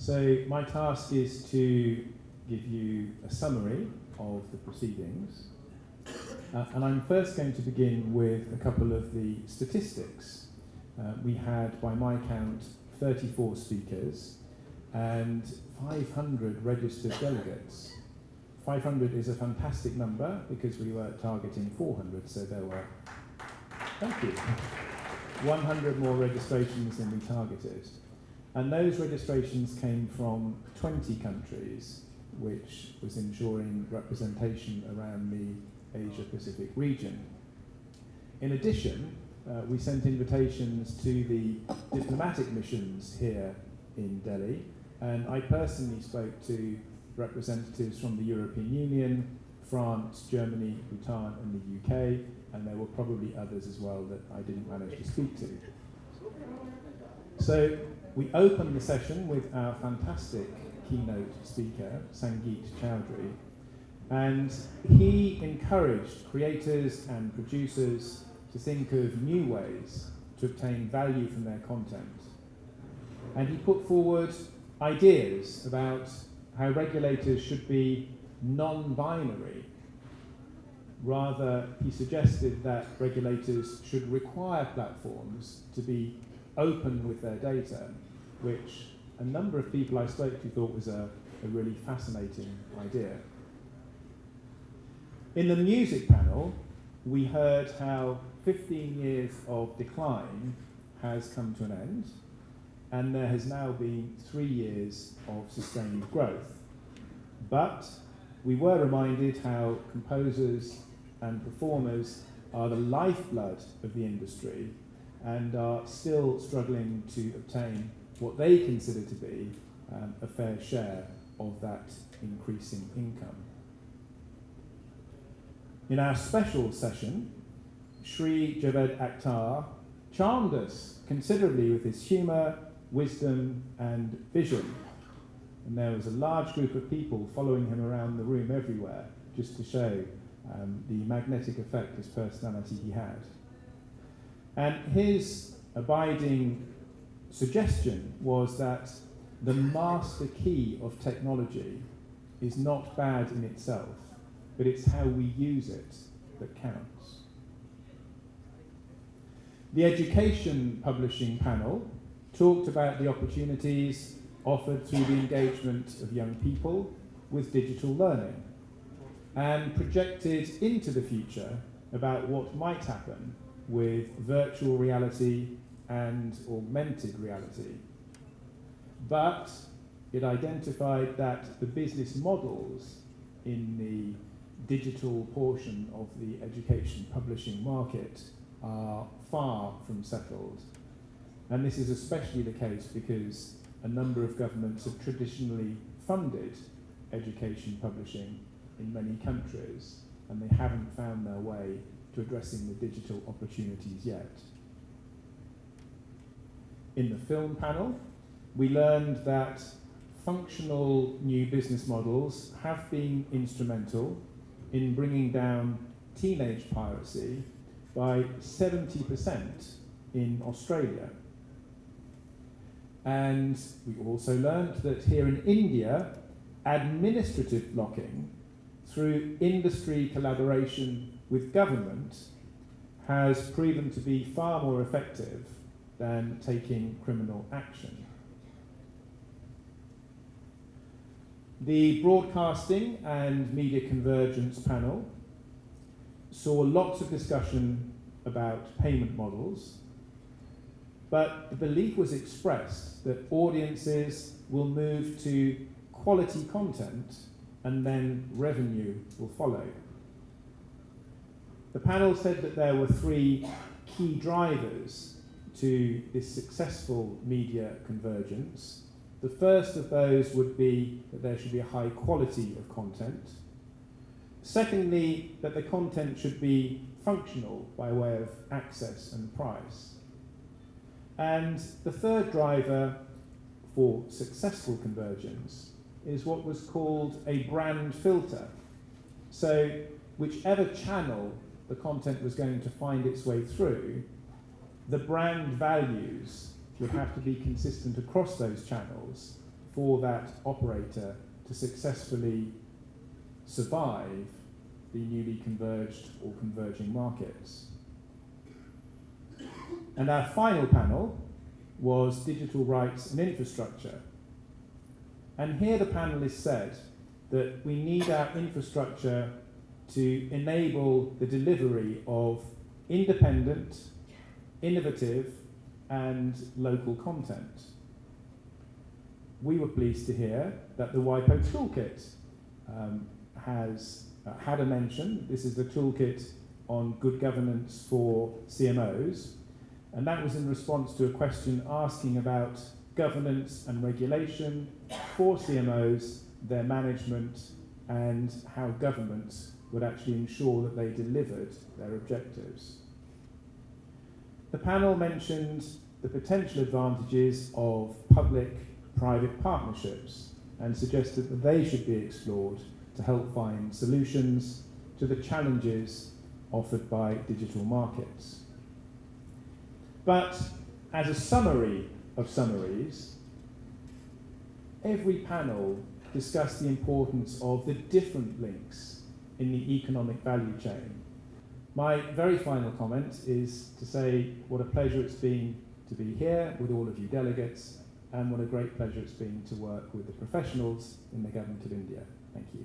So my task is to give you a summary of the proceedings. And I'm first going to begin with a couple of the statistics. We had, by my count, 34 speakers and 500 registered delegates. 500 is a fantastic number because we were targeting 400, so there were, thank you, 100 more registrations than we targeted. And those registrations came from 20 countries, which was ensuring representation around the Asia-Pacific region. In addition, we sent invitations to the diplomatic missions here in Delhi, and I personally spoke to representatives from the European Union, France, Germany, Bhutan, and the UK, and there were probably others as well that I didn't manage to speak to. So we opened the session with our fantastic keynote speaker, Sangeet Chowdhury, and he encouraged creators and producers to think of new ways to obtain value from their content. And he put forward ideas about how regulators should be non-binary. Rather, he suggested that regulators should require platforms to be open with their data, which a number of people I spoke to thought was a really fascinating idea. In the music panel, we heard how 15 years of decline has come to an end, and there has now been 3 years of sustained growth. But we were reminded how composers and performers are the lifeblood of the industry and are still struggling to obtain what they consider to be a fair share of that increasing income. In our special session, Sri Javed Akhtar charmed us considerably with his humour, wisdom, and vision. And there was a large group of people following him around the room everywhere, just to show the magnetic effect his personality he had. And his abiding suggestion was that the master key of technology is not bad in itself, but it's how we use it that counts. The education publishing panel talked about the opportunities offered through the engagement of young people with digital learning and projected into the future about what might happen with virtual reality and augmented reality. But it identified that the business models in the digital portion of the education publishing market are far from settled. And this is especially the case because a number of governments have traditionally funded education publishing in many countries, and they haven't found their way to addressing the digital opportunities yet. In the film panel, we learned that functional new business models have been instrumental in bringing down teenage piracy by 70% in Australia. And we also learned that here in India, administrative blocking through industry collaboration with government has proven to be far more effective than taking criminal action. The Broadcasting and Media Convergence panel saw lots of discussion about payment models, but the belief was expressed that audiences will move to quality content and then revenue will follow. The panel said that there were 3 key drivers to this successful media convergence. The first of those would be that there should be a high quality of content. Secondly, that the content should be functional by way of access and price. And the third driver for successful convergence is what was called a brand filter. So whichever channel the content was going to find its way through, the brand values would have to be consistent across those channels for that operator to successfully survive the newly converged or converging markets. And our final panel was digital rights and infrastructure. And here the panelists said that we need our infrastructure to enable the delivery of independent, innovative, and local content. We were pleased to hear that the WIPO Toolkit has had a mention. This is the toolkit on good governance for CMOs, and that was in response to a question asking about governance and regulation for CMOs, their management, and how governments would actually ensure that they delivered their objectives. The panel mentioned the potential advantages of public-private partnerships and suggested that they should be explored to help find solutions to the challenges offered by digital markets. But as a summary of summaries, every panel discussed the importance of the different links in the economic value chain. My very final comment is to say what a pleasure it's been to be here with all of you delegates, and what a great pleasure it's been to work with the professionals in the Government of India. Thank you.